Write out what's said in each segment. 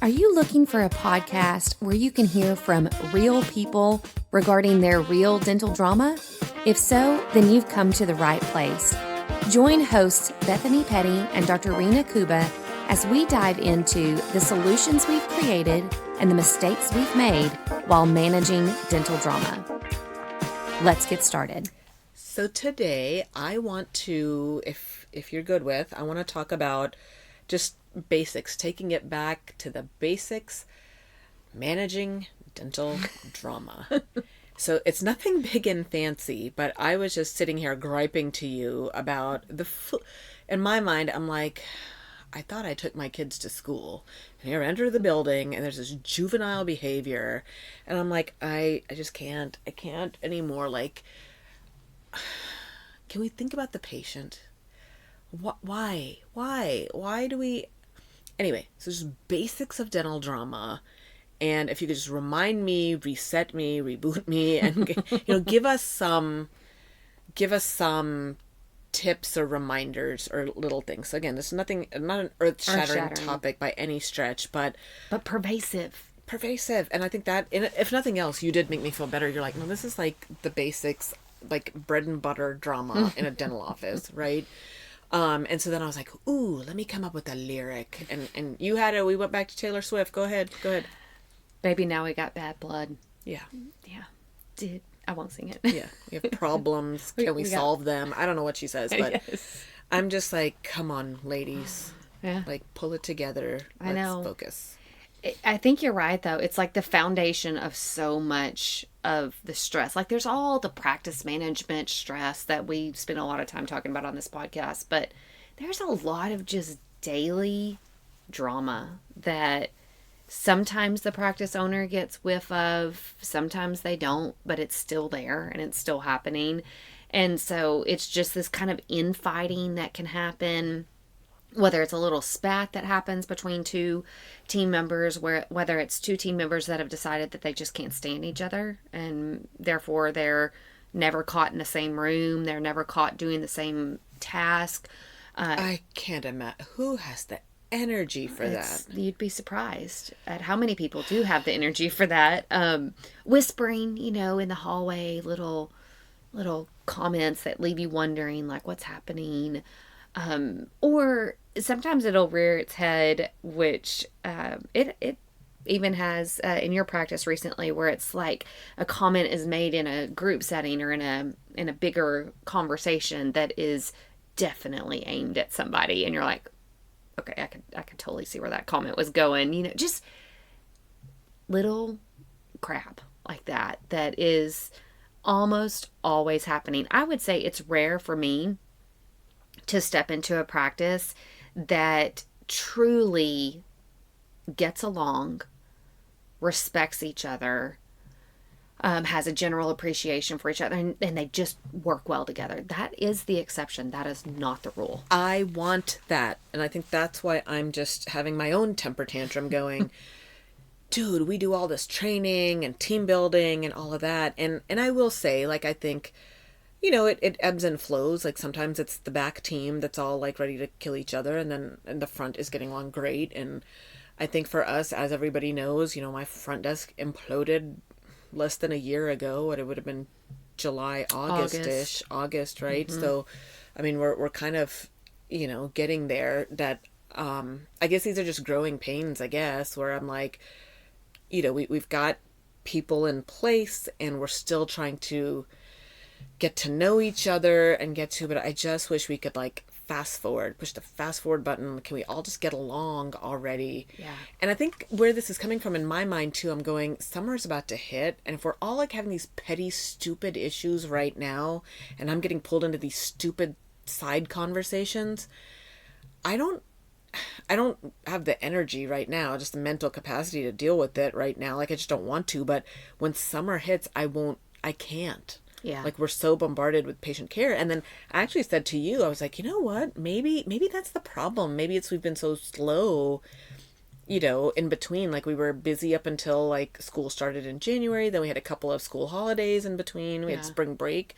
Are you looking for a podcast where you can hear from real people regarding their real dental drama? If so, then you've come to the right place. Join hosts Bethany Petty and Dr. Rena Kuba as we dive into the solutions we've created and the mistakes we've made while managing dental drama. Let's get started. So today I want to, if you're good with, I want to talk about just basics, taking it back to the basics, managing dental drama. So it's nothing big and fancy, but I was just sitting here griping to you about in my mind, I'm like, I thought I took my kids to school, and here enter the building and there's this juvenile behavior, and I'm like, I just can't, I can't anymore. Like, can we think about the patient? Why do we? Anyway, so just basics of dental drama. And if you could just remind me, reset me, reboot me, and give us some tips or reminders or little things. So again, this is not an earth-shattering topic by any stretch, but pervasive. And I think that, if nothing else, you did make me feel better. You're like, no, this is like the basics, like bread and butter drama in a dental office, right? And so then I was like, ooh, let me come up with a lyric. And you had we went back to Taylor Swift. Go ahead. Baby, now we got bad blood. Yeah. Dude, I won't sing it. Yeah. We have problems. Can we solve them? I don't know what she says, but yes. I'm just like, come on, ladies. Yeah. Like, pull it together. I know. Let's focus. I think you're right, though. It's like the foundation of so much of the stress. Like, there's all the practice management stress that we spend a lot of time talking about on this podcast, but there's a lot of just daily drama that sometimes the practice owner gets whiff of, sometimes they don't, but it's still there and it's still happening. And so it's just this kind of infighting that can happen, whether it's a little spat that happens between two team members, whether it's two team members that have decided that they just can't stand each other, and therefore they're never caught in the same room, they're never caught doing the same task. I can't imagine who has the energy for that. You'd be surprised at how many people do have the energy for that. Whispering, in the hallway, little comments that leave you wondering, like, what's happening. Or sometimes it'll rear its head, which it even has in your practice recently, where it's like a comment is made in a group setting or in a bigger conversation that is definitely aimed at somebody, and you're like, okay, I could totally see where that comment was going. Just little crap like that is almost always happening. I would say it's rare for me to step into a practice that truly gets along, respects each other, has a general appreciation for each other, and they just work well together. That is the exception. That is not the rule. I want that. And I think that's why I'm just having my own temper tantrum going, dude, we do all this training and team building and all of that. And I will say, like, I think, it ebbs and flows. Like, sometimes it's the back team that's all like ready to kill each other, and the front is getting along great. And I think for us, as everybody knows, my front desk imploded less than a year ago. It would have been July, August, right? Mm-hmm. So, I mean, we're kind of, getting there. That I guess these are just growing pains, I guess, where I'm like, we've got people in place and we're still trying to get to know each other but I just wish we could, like, push the fast forward button. Can we all just get along already? Yeah. And I think where this is coming from in my mind too, I'm going, summer's about to hit, and if we're all like having these petty, stupid issues right now, and I'm getting pulled into these stupid side conversations, I don't have the energy right now, just the mental capacity to deal with it right now. Like, I just don't want to, but when summer hits, I can't. Yeah. Like, we're so bombarded with patient care. And then I actually said to you, I was like, you know what? Maybe that's the problem. Maybe we've been so slow, in between. Like, we were busy up until, like, school started in January. Then we had a couple of school holidays in between. We had spring break.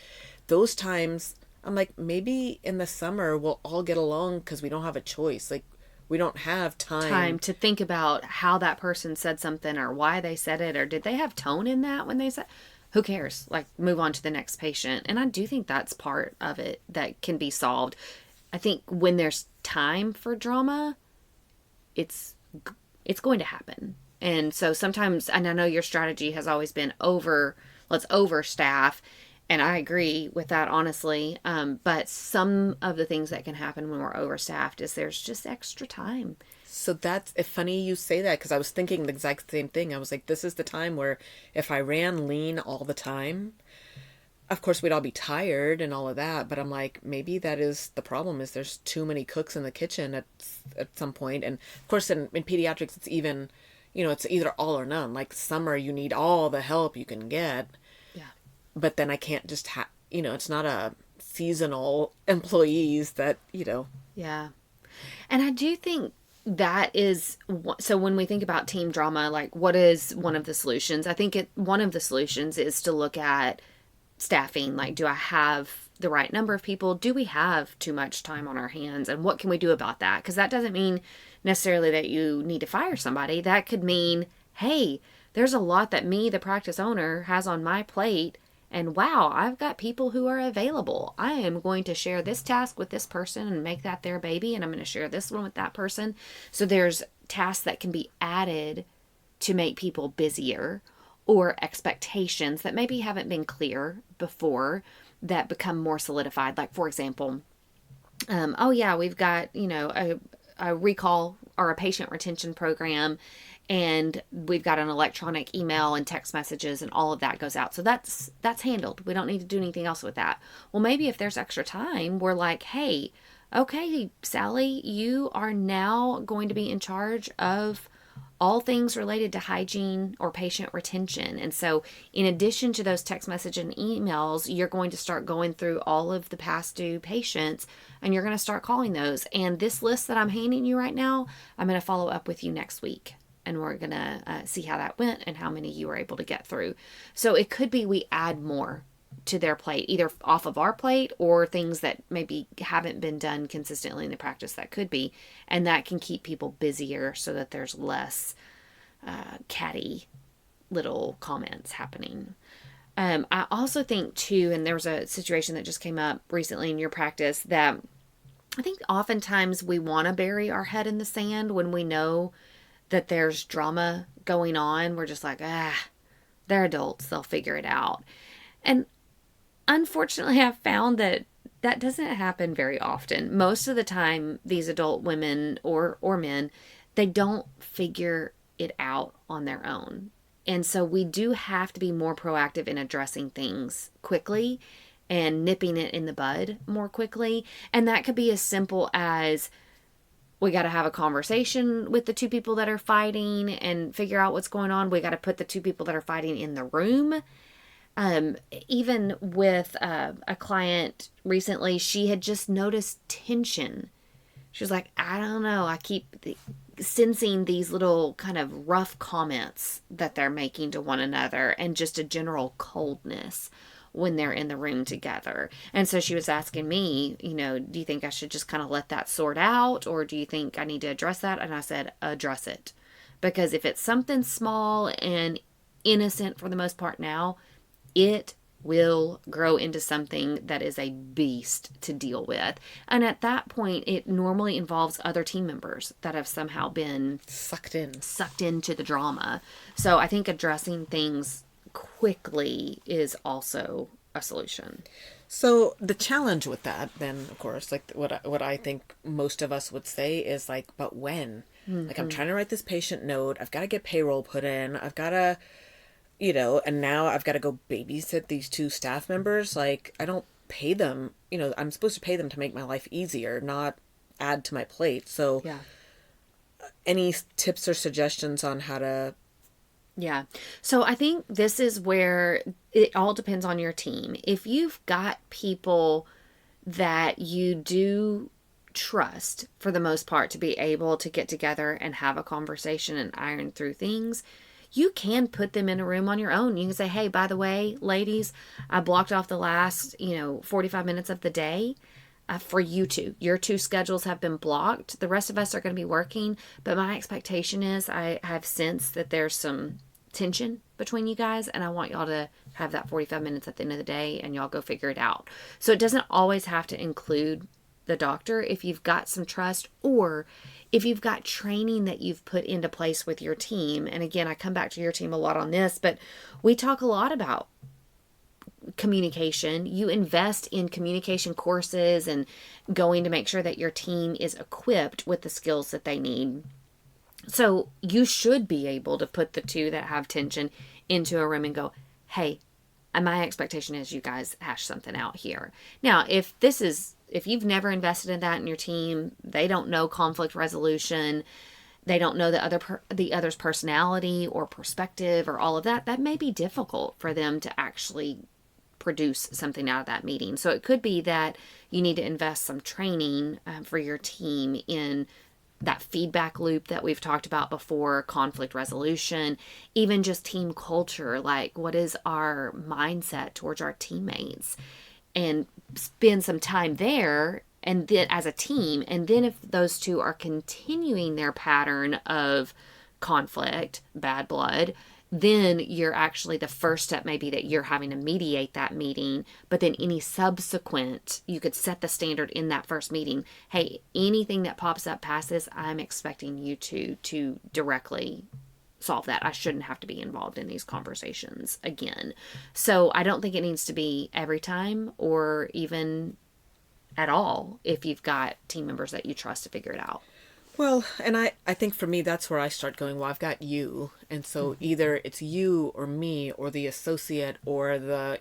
Those times, I'm like, maybe in the summer we'll all get along because we don't have a choice. Like, We don't have time time. to think about how that person said something or why they said it or did they have tone in that when they said. Who cares? Like, move on to the next patient. And I do think that's part of it that can be solved. I think when there's time for drama, it's it's going to happen. And so sometimes, and I know your strategy has always been let's overstaff, and I agree with that, honestly. But some of the things that can happen when we're overstaffed is there's just extra time. So that's funny you say that, because I was thinking the exact same thing. I was like, this is the time where if I ran lean all the time, of course we'd all be tired and all of that, but I'm like, maybe that is the problem, is there's too many cooks in the kitchen at some point. And of course in pediatrics it's even, it's either all or none. Like summer you need all the help you can get, Yeah. but then I can't just it's not a seasonal employees that. Yeah. And I do think that is so when we think about team drama, like what is one of the solutions? I think one of the solutions is to look at staffing. Like, do I have the right number of people? Do we have too much time on our hands? And what can we do about that? Because that doesn't mean necessarily that you need to fire somebody. That could mean, hey, there's a lot that me, the practice owner, has on my plate. And wow, I've got people who are available. I am going to share this task with this person and make that their baby. And I'm going to share this one with that person. So there's tasks that can be added to make people busier, or expectations that maybe haven't been clear before that become more solidified. Like, for example, oh yeah, we've got, a recall or a patient retention program, and we've got an electronic email and text messages and all of that goes out. So that's handled. We don't need to do anything else with that. Well, maybe if there's extra time, we're like, hey, okay, Sally, you are now going to be in charge of all things related to hygiene or patient retention. And so in addition to those text message and emails, you're going to start going through all of the past due patients and you're going to start calling those. And this list that I'm handing you right now, I'm going to follow up with you next week. And we're going to see how that went and how many you were able to get through. So it could be we add more to their plate, either off of our plate or things that maybe haven't been done consistently in the practice that could be. And that can keep people busier so that there's less catty little comments happening. I also think too, and there was a situation that just came up recently in your practice that I think oftentimes we want to bury our head in the sand when we know that there's drama going on. We're just like, they're adults, they'll figure it out. And unfortunately, I've found that that doesn't happen very often. Most of the time, these adult women or men, they don't figure it out on their own. And so we do have to be more proactive in addressing things quickly and nipping it in the bud more quickly. And that could be as simple as we got to have a conversation with the two people that are fighting and figure out what's going on. We got to put the two people that are fighting in the room. Even with a client recently, she had just noticed tension. She was like, I don't know, I keep sensing these little kind of rough comments that they're making to one another and just a general coldness when they're in the room together. And so she was asking me, do you think I should just kind of let that sort out, or do you think I need to address that? And I said, address it. Because if it's something small and innocent for the most part now, it will grow into something that is a beast to deal with. And at that point, it normally involves other team members that have somehow been sucked into the drama. So I think addressing things quickly is also a solution. So the challenge with that, then, of course, like what I think most of us would say is like, but when? Mm-hmm. Like, I'm trying to write this patient note. I've got to get payroll put in. I've got to, and now I've got to go babysit these two staff members. Like, I don't pay them. I'm supposed to pay them to make my life easier, not add to my plate. So yeah. Any tips or suggestions on how to... Yeah. So I think this is where it all depends on your team. If you've got people that you do trust for the most part to be able to get together and have a conversation and iron through things, you can put them in a room on your own. You can say, hey, by the way, ladies, I blocked off the last, 45 minutes of the day. for you two. Your two schedules have been blocked. The rest of us are going to be working, but my expectation is I have sensed that there's some tension between you guys, and I want y'all to have that 45 minutes at the end of the day, and y'all go figure it out. So it doesn't always have to include the doctor. If you've got some trust, or if you've got training that you've put into place with your team, and again, I come back to your team a lot on this, but we talk a lot about communication. You invest in communication courses and going to make sure that your team is equipped with the skills that they need. So you should be able to put the two that have tension into a room and go, hey, my expectation is you guys hash something out here. Now, if you've never invested in that in your team, they don't know conflict resolution, they don't know the other's personality or perspective or all of that, that may be difficult for them to actually produce something out of that meeting. So it could be that you need to invest some training for your team in that feedback loop that we've talked about before, conflict resolution, even just team culture, like what is our mindset towards our teammates, and spend some time there and then as a team. And then if those two are continuing their pattern of conflict, bad blood, then you're actually, the first step may be that you're having to mediate that meeting, but then any subsequent, you could set the standard in that first meeting. Hey, anything that pops up past this, I'm expecting you to directly solve that. I shouldn't have to be involved in these conversations again. So I don't think it needs to be every time or even at all if you've got team members that you trust to figure it out. Well, and I think for me, that's where I start going, well, I've got you. And so either it's you or me or the associate or the,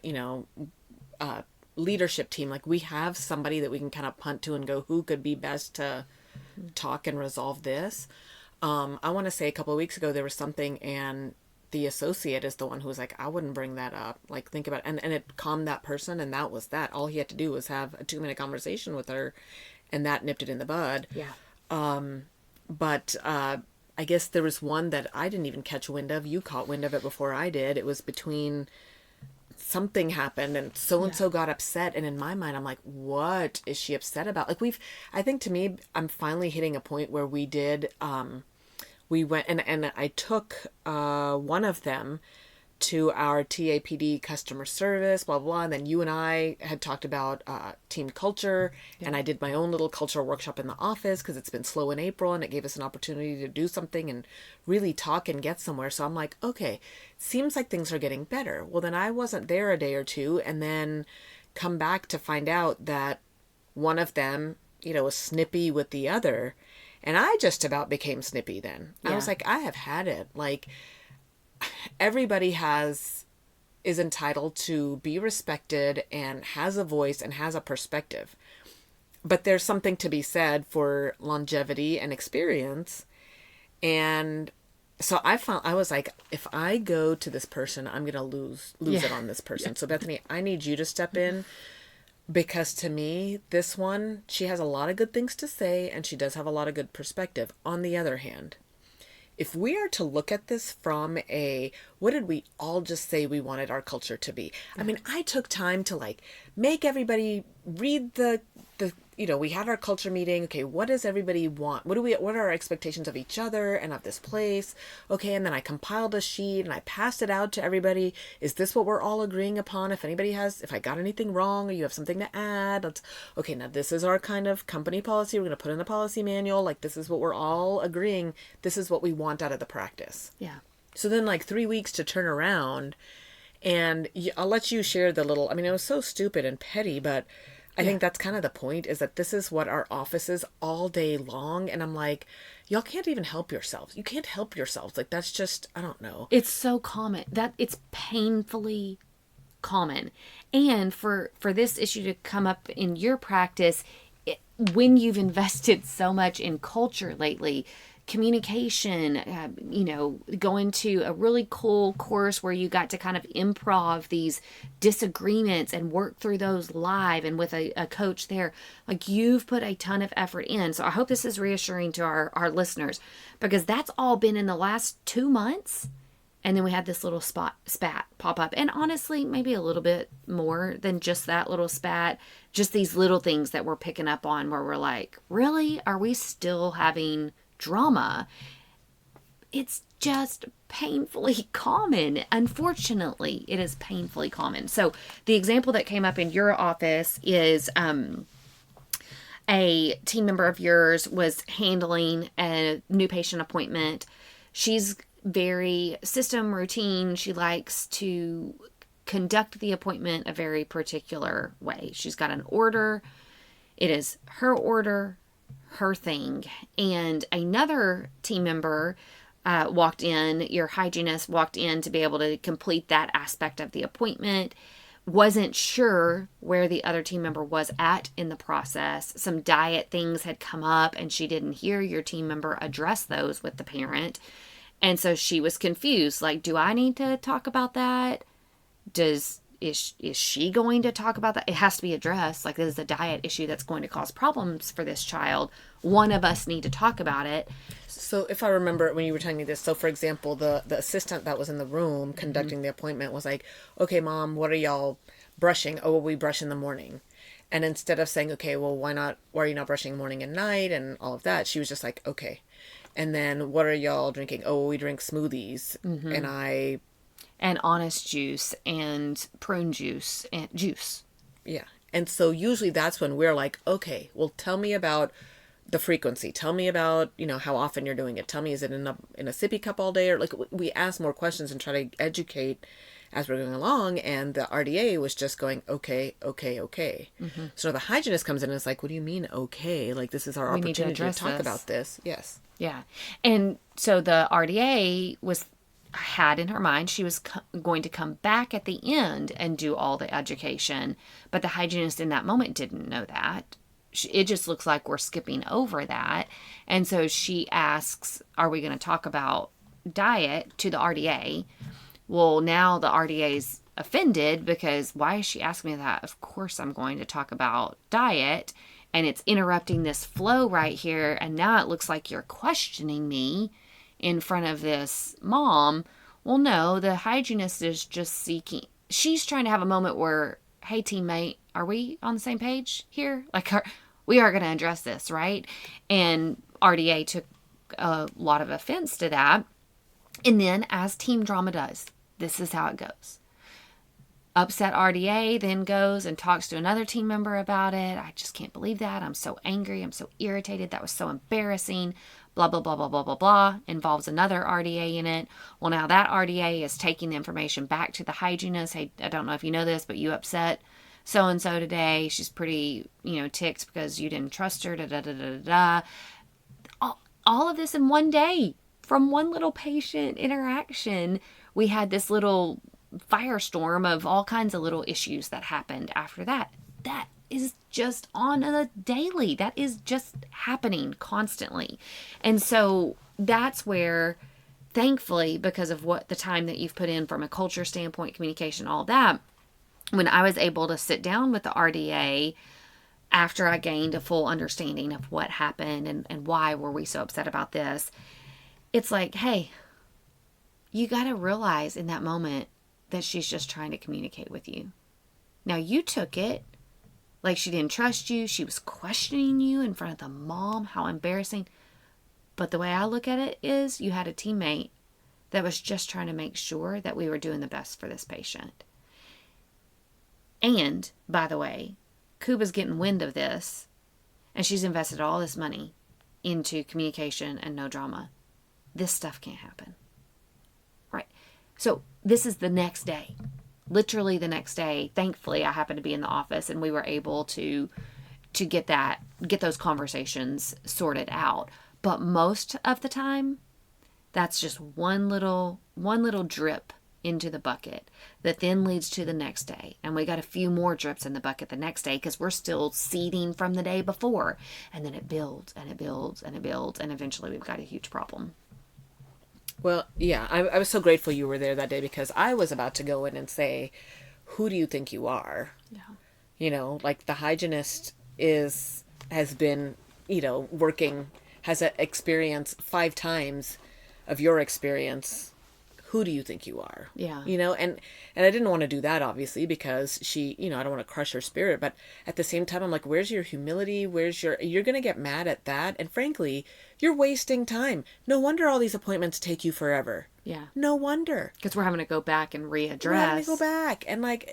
leadership team. Like we have somebody that we can kind of punt to and go, who could be best to talk and resolve this? I want to say a couple of weeks ago, there was something, and the associate is the one who was like, I wouldn't bring that up. Like, think about it. And it calmed that person. And that was that. All he had to do was have a 2-minute conversation with her, and that nipped it in the bud. Yeah. But I guess there was one that I didn't even catch wind of. You caught wind of it before I did. It was between something happened and so got upset. And in my mind, I'm like, what is she upset about? Like I think to me, I'm finally hitting a point where we went and I took one of them to our TAPD customer service, blah, blah, blah. And then you and I had talked about team culture. Yeah. And I did my own little cultural workshop in the office because it's been slow in April, and it gave us an opportunity to do something and really talk and get somewhere. So I'm like, okay, seems like things are getting better. Well, then I wasn't there a day or two, and then come back to find out that one of them, was snippy with the other. And I just about became snippy then. Yeah. I was like, I have had it. Like, everybody is entitled to be respected and has a voice and has a perspective. But there's something to be said for longevity and experience. And so I was like, if I go to this person, I'm going to lose it on this person. Yeah. So Bethany, I need you to step in, because to me, this one, she has a lot of good things to say, and she does have a lot of good perspective. On the other hand, if we are to look at this from what did we all just say we wanted our culture to be? Yeah. I mean, I took time to make everybody read the we had our culture meeting. Okay, what does everybody want? What are our expectations of each other and of this place? Okay, and then I compiled a sheet and I passed it out to everybody. Is this what we're all agreeing upon? If I got anything wrong or you have something to add, okay, now this is our kind of company policy. We're going to put in the policy manual. Like, this is what we're all agreeing. This is what we want out of the practice. Yeah. So then 3 weeks to turn around, and I'll let you share the little, I mean, it was so stupid and petty, but I think that's kind of the point, is that this is what our office is all day long. And I'm like, y'all can't even help yourselves. You can't help yourselves. Like, that's just, I don't know. It's so common that it's painfully common. And for this issue to come up in your practice, when you've invested so much in culture lately, communication, going to a really cool course where you got to kind of improv these disagreements and work through those live and with a coach there. Like, you've put a ton of effort in. So I hope this is reassuring to our listeners, because that's all been in the last 2 months. And then we had this little spat pop up. And honestly, maybe a little bit more than just that little spat. Just these little things that we're picking up on where we're like, really? Are we still having drama? It's just painfully common. Unfortunately, it is painfully common. So the example that came up in your office is a team member of yours was handling a new patient appointment. She's very system routine. She likes to conduct the appointment a very particular way. She's got an order. It is her order, her thing. And another team member walked in, your hygienist walked in to be able to complete that aspect of the appointment. Wasn't sure where the other team member was at in the process. Some diet things had come up and she didn't hear your team member address those with the parent. And so she was confused. Like, do I need to talk about that? Is she going to talk about that? It has to be addressed. Like, this is a diet issue that's going to cause problems for this child. One of us need to talk about it. So if I remember when you were telling me this, so for example, the assistant that was in the room conducting the appointment was like, okay, Mom, what are y'all brushing? Oh, well, we brush in the morning. And instead of saying, okay, well, why are you not brushing morning and night and all of that? She was just like, okay. And then what are y'all drinking? Oh, well, we drink smoothies. And honest juice and prune juice and juice. Yeah. And so usually that's when we're like, okay, well, tell me about the frequency. Tell me about, how often you're doing it. Tell me, is it in a sippy cup all day? Or like we ask more questions and try to educate as we're going along. And the RDA was just going, okay. So the hygienist comes in and is like, what do you mean, okay? Like, this is our opportunity to talk about this. Yes. Yeah. And so the RDA had in her mind she was going to come back at the end and do all the education. But the hygienist in that moment didn't know that. It just looks like we're skipping over that. And so she asks, are we going to talk about diet to the RDA? Well, now the RDA's offended because why is she asking me that? Of course I'm going to talk about diet. And it's interrupting this flow right here. And now it looks like you're questioning me in front of this mom. Well, no, the hygienist is just seeking. She's trying to have a moment where, hey, teammate, are we on the same page here? Like, we are going to address this, right? And RDA took a lot of offense to that. And then, as team drama does, this is how it goes. Upset RDA then goes and talks to another team member about it. I just can't believe that. I'm so angry. I'm so irritated. That was so embarrassing. Blah, blah, blah, blah, blah, blah, blah. Involves another RDA in it. Well, now that RDA is taking the information back to the hygienist. Hey, I don't know if you know this, but you upset so-and-so today. She's pretty, ticked because you didn't trust her. Da, da, da, da, da. All of this in one day. From one little patient interaction, we had this little firestorm of all kinds of little issues that happened after that. That is just on a daily. That is just happening constantly. And so that's where, thankfully, because of what the time that you've put in from a culture standpoint, communication, all that, when I was able to sit down with the RDA after I gained a full understanding of what happened and why were we so upset about this, it's like, hey, you got to realize in that moment that she's just trying to communicate with you. Now, you took it like she didn't trust you. She was questioning you in front of the mom. How embarrassing. But the way I look at it is you had a teammate that was just trying to make sure that we were doing the best for this patient. And, by the way, Kuba's getting wind of this, and she's invested all this money into communication and no drama. This stuff can't happen. Right. So this is the next day. Literally the next day. Thankfully, I happened to be in the office and we were able to get those conversations sorted out. But most of the time, that's just one little drip into the bucket that then leads to the next day. And we got a few more drips in the bucket the next day because we're still seeding from the day before. And then it builds and it builds and it builds. And eventually we've got a huge problem. Well, yeah, I was so grateful you were there that day because I was about to go in and say, who do you think you are? Yeah. Like the hygienist has been, working, has an experience 5 times of your experience. who do you think you are? Yeah. You know, and I didn't want to do that, obviously, because she, you know, I don't want to crush her spirit. But at the same time, I'm like, where's your humility? You're going to get mad at that. And frankly, you're wasting time. No wonder all these appointments take you forever. Yeah. No wonder. Because we're having to go back and readdress. We're having to go back. And like,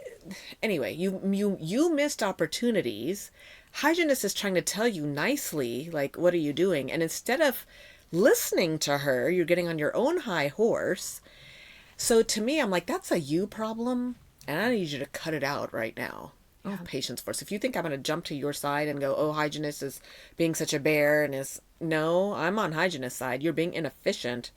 anyway, you missed opportunities. Hygienist is trying to tell you nicely, like, what are you doing? And instead of listening to her, you're getting on your own high horse. So to me, I'm like, that's a you problem, and I need you to cut it out right now. I don't have patience for it. So if you think I'm going to jump to your side and go, oh, hygienist is being such a bear and is, no, I'm on hygienist's side. You're being inefficient.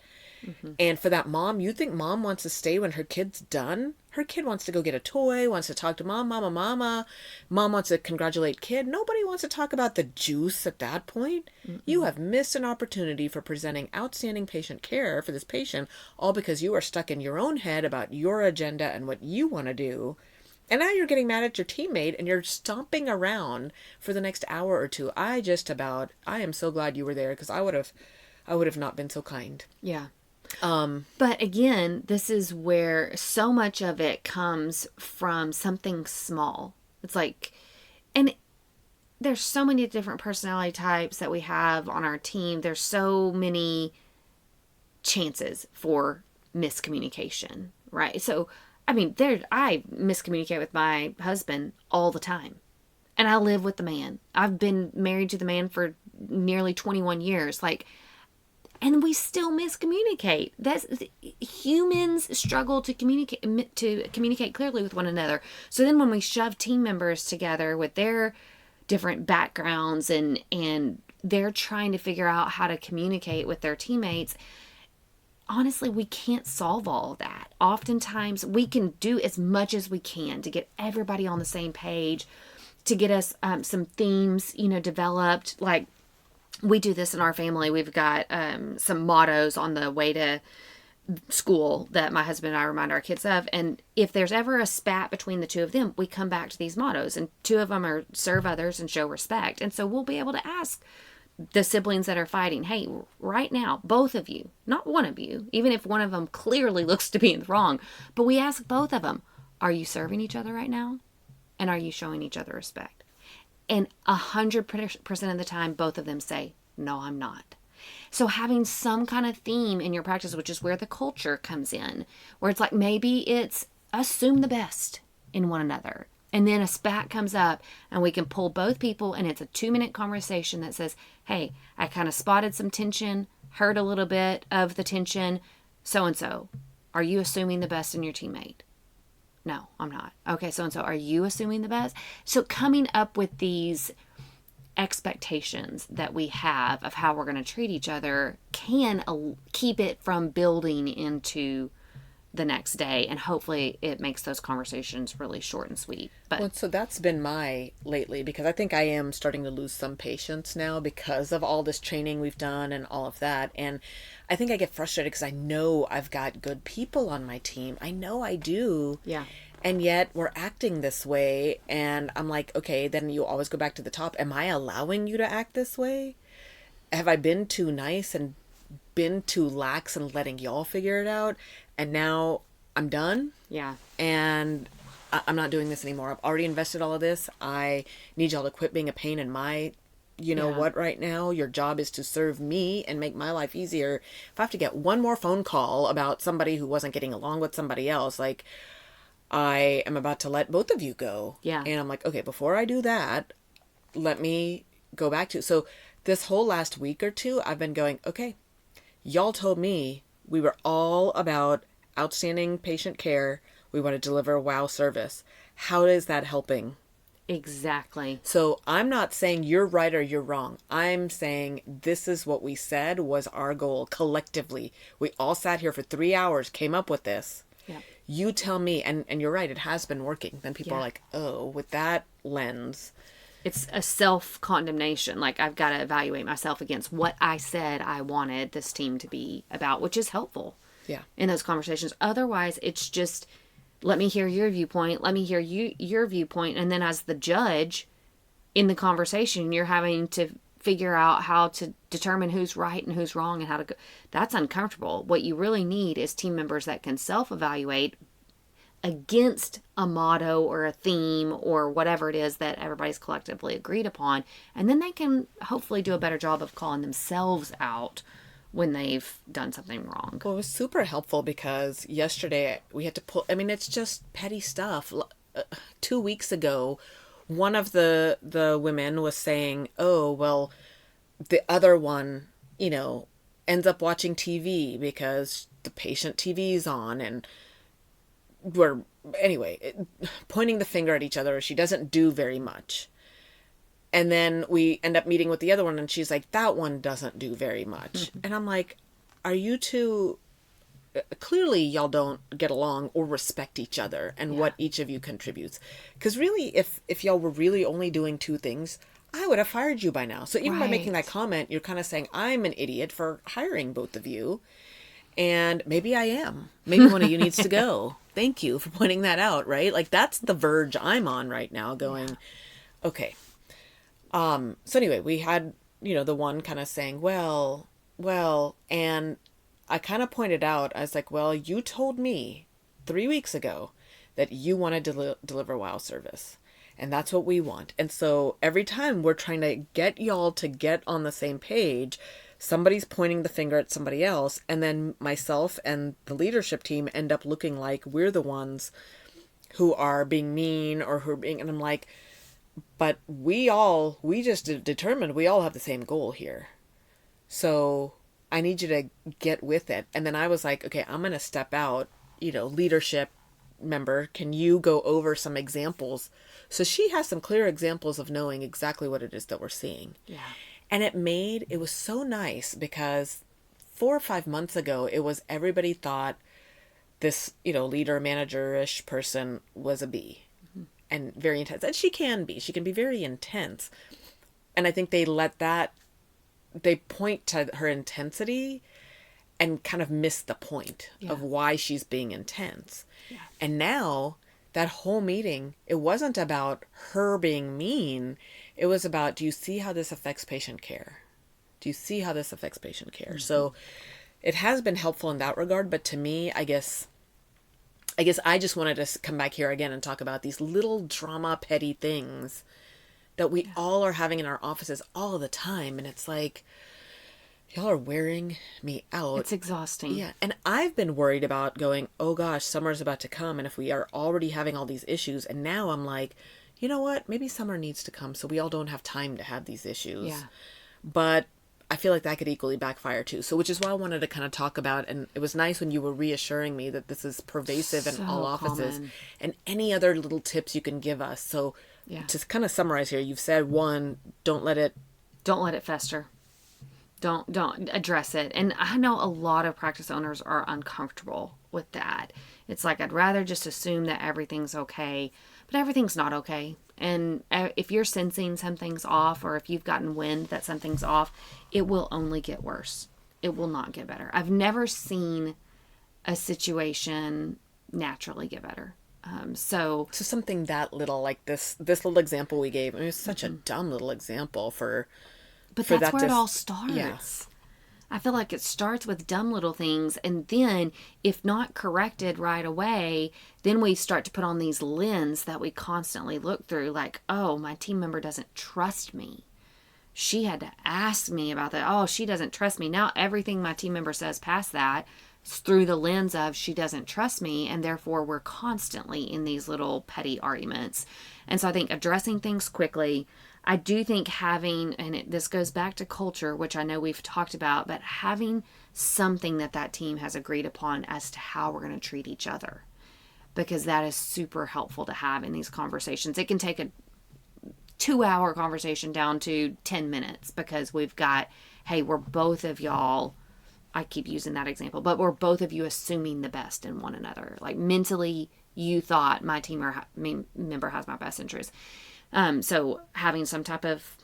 Mm-hmm. And for that mom, you think mom wants to stay when her kid's done? Her kid wants to go get a toy, wants to talk to mom, mama. Mom wants to congratulate kid. Nobody wants to talk about the juice at that point. Mm-mm. You have missed an opportunity for presenting outstanding patient care for this patient, all because you are stuck in your own head about your agenda and what you want to do. And now you're getting mad at your teammate and you're stomping around for the next hour or two. I am so glad you were there, because I would have not been so kind. Yeah. But again, this is where so much of it comes from something small. It's like, and there's so many different personality types that we have on our team. There's so many chances for miscommunication, right? So, I mean, I miscommunicate with my husband all the time. And I live with the man. I've been married to the man for nearly 21 years. Like, and we still miscommunicate. Humans struggle to communicate clearly with one another. So then when we shove team members together with their different backgrounds and they're trying to figure out how to communicate with their teammates, honestly, we can't solve all of that. Oftentimes we can do as much as we can to get everybody on the same page, to get us some themes, developed. Like, we do this in our family. We've got some mottos on the way to school that my husband and I remind our kids of. And if there's ever a spat between the two of them, we come back to these mottos. And two of them are serve others and show respect. And so we'll be able to ask the siblings that are fighting, hey, right now, both of you, not one of you, even if one of them clearly looks to be in the wrong, but we ask both of them, are you serving each other right now? And are you showing each other respect? And 100% of the time, both of them say, no, I'm not. So having some kind of theme in your practice, which is where the culture comes in, where it's like, maybe it's assume the best in one another. And then a spat comes up and we can pull both people, and it's a 2-minute conversation that says, hey, I kind of spotted some tension, heard a little bit of the tension, so-and-so. Are you assuming the best in your teammate? No, I'm not. Okay, so-and-so, are you assuming the best? So coming up with these expectations that we have of how we're going to treat each other can keep it from building into the next day, and hopefully it makes those conversations really short and sweet. But so that's been my lately, because I think I am starting to lose some patience now because of all this training we've done and all of that. And I think I get frustrated because I know I've got good people on my team. I know I do. Yeah. And yet we're acting this way. And I'm like, okay, then you always go back to the top. Am I allowing you to act this way? Have I been too nice and been too lax and letting y'all figure it out? And now I'm done. Yeah. And I'm not doing this anymore. I've already invested all of this. I need y'all to quit being a pain in my, what right now. Your job is to serve me and make my life easier. If I have to get one more phone call about somebody who wasn't getting along with somebody else, like, I am about to let both of you go. Yeah. And I'm like, okay, before I do that, let me go back to. So this whole last week or two, I've been going, okay, y'all told me we were all about outstanding patient care. We want to deliver wow service. How is that helping? Exactly. So I'm not saying you're right or you're wrong. I'm saying this is what we said was our goal collectively. We all sat here for 3 hours, came up with this. Yeah. You tell me, and you're right, it has been working. Then people are like, oh, with that lens. It's a self-condemnation. Like, I've got to evaluate myself against what I said I wanted this team to be about, which is helpful in those conversations. Otherwise, it's just, let me hear your viewpoint. Let me hear your viewpoint. And then as the judge in the conversation, you're having to figure out how to determine who's right and who's wrong and how to go. That's uncomfortable. What you really need is team members that can self-evaluate against a motto or a theme or whatever it is that everybody's collectively agreed upon. And then they can hopefully do a better job of calling themselves out when they've done something wrong. Well, it was super helpful because yesterday we had to pull, I mean, it's just petty stuff. 2 weeks ago, one of the women was saying, oh, well, the other one, ends up watching TV because the patient TV's on, and we're, anyway, pointing the finger at each other. She doesn't do very much. And then we end up meeting with the other one, and she's like, that one doesn't do very much. Mm-hmm. And I'm like, are you two, clearly y'all don't get along or respect each other and what each of you contributes. Because really, if y'all were really only doing two things, I would have fired you by now. So even by making that comment, you're kind of saying, I'm an idiot for hiring both of you. And maybe I am. Maybe one of you needs to go. Thank you for pointing that out, right? Like, that's the verge I'm on right now, going, okay. So anyway, we had, the one kind of saying, well, and I kind of pointed out, I was like, well, you told me 3 weeks ago that you wanted to deliver WOW service. And that's what we want. And so every time we're trying to get y'all to get on the same page, somebody's pointing the finger at somebody else. And then myself and the leadership team end up looking like we're the ones who are being mean or who are being, and I'm like, but we just determined we all have the same goal here. So I need you to get with it. And then I was like, okay, I'm going to step out, leadership member, can you go over some examples? So she has some clear examples of knowing exactly what it is that we're seeing. Yeah. And it was so nice because 4 or 5 months ago, it was everybody thought this, leader, manager-ish person was a B. Mm-hmm. And very intense. And she can be very intense. And I think they point to her intensity and kind of miss the point of why she's being intense. Yeah. And now that whole meeting, it wasn't about her being mean. It was about, do you see how this affects patient care? Do you see how this affects patient care? Mm-hmm. So it has been helpful in that regard. But to me, I guess I just wanted to come back here again and talk about these little drama, petty things that we all are having in our offices all the time. And it's like, y'all are wearing me out. It's exhausting. Yeah. And I've been worried about going, oh gosh, summer's about to come. And if we are already having all these issues, and now I'm like, you know what? Maybe summer needs to come so we all don't have time to have these issues. Yeah. But I feel like that could equally backfire too. So, which is why I wanted to kind of talk about, and it was nice when you were reassuring me that this is pervasive in all offices, common. And any other little tips you can give us. So to kind of summarize here, you've said, one, don't let it fester. Don't address it. And I know a lot of practice owners are uncomfortable with that. It's like, I'd rather just assume that everything's okay, but everything's not okay. And if you're sensing something's off, or if you've gotten wind that something's off, it will only get worse. It will not get better. I've never seen a situation naturally get better. So something that little, like this little example we gave, I mean, it's such a dumb little example But that's where it all starts. Yeah. I feel like it starts with dumb little things, and then if not corrected right away, then we start to put on these lenses that we constantly look through, like, oh, my team member doesn't trust me. She had to ask me about that. Oh, she doesn't trust me. Now everything my team member says past that is through the lens of she doesn't trust me, and therefore we're constantly in these little petty arguments. And so I think addressing things quickly, I do think having, and this goes back to culture, which I know we've talked about, but having something that team has agreed upon as to how we're going to treat each other, because that is super helpful to have in these conversations. It can take a 2-hour conversation down to 10 minutes because we've got, hey, we're both of y'all, I keep using that example, but we're both of you assuming the best in one another. Like, mentally, you thought my team member has my best interest. So having some type of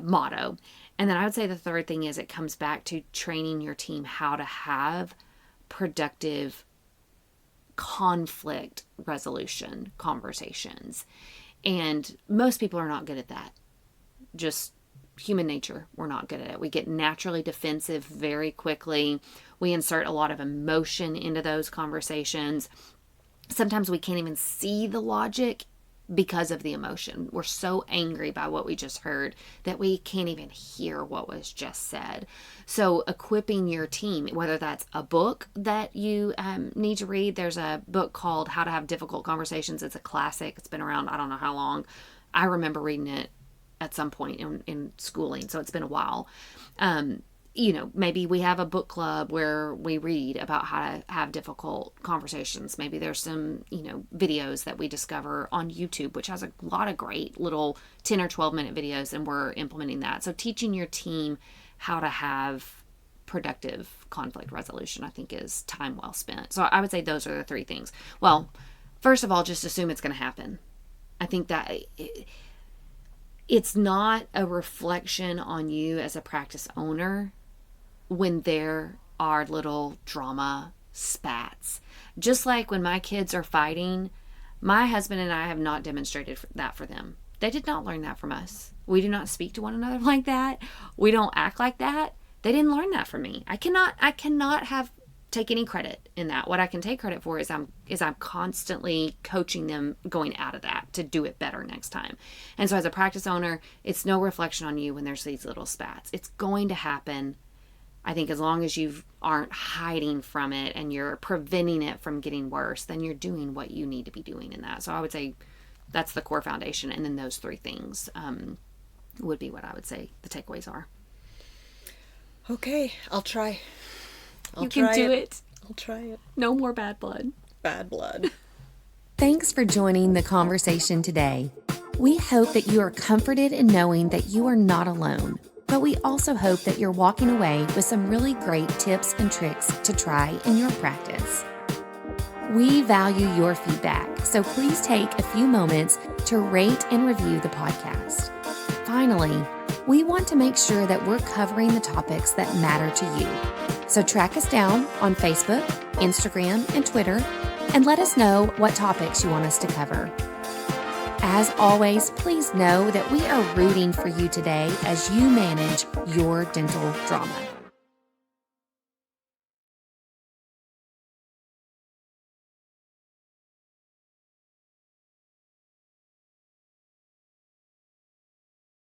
motto. And then I would say the third thing is it comes back to training your team how to have productive conflict resolution conversations. And most people are not good at that. Just human nature. We're not good at it. We get naturally defensive very quickly. We insert a lot of emotion into those conversations. Sometimes we can't even see the logic because of the emotion. We're so angry by what we just heard that we can't even hear what was just said. So equipping your team, whether that's a book that you need to read, there's a book called How to Have Difficult Conversations. It's a classic. It's been around, I don't know how long. I remember reading it at some point in schooling, so it's been a while. Maybe we have a book club where we read about how to have difficult conversations. Maybe there's some, videos that we discover on YouTube, which has a lot of great little 10 or 12 minute videos, and we're implementing that. So teaching your team how to have productive conflict resolution, I think, is time well spent. So I would say those are the three things. Well, first of all, just assume it's going to happen. I think that it's not a reflection on you as a practice owner when there are little drama spats. Just like when my kids are fighting, my husband and I have not demonstrated that for them. They did not learn that from us. We do not speak to one another like that. We don't act like that. They didn't learn that from me. I cannot take any credit in that. What I can take credit for is I'm constantly coaching them going out of that to do it better next time. And so as a practice owner, it's no reflection on you when there's these little spats. It's going to happen. I think as long as you aren't hiding from it and you're preventing it from getting worse, then you're doing what you need to be doing in that. So I would say that's the core foundation. And then those three things would be what I would say the takeaways are. Okay, I'll try. You can do it. I'll try it. No more bad blood. Bad blood. Thanks for joining the conversation today. We hope that you are comforted in knowing that you are not alone, but we also hope that you're walking away with some really great tips and tricks to try in your practice. We value your feedback, so please take a few moments to rate and review the podcast. Finally, we want to make sure that we're covering the topics that matter to you. So track us down on Facebook, Instagram, and Twitter, and let us know what topics you want us to cover. As always, please know that we are rooting for you today as you manage your dental drama.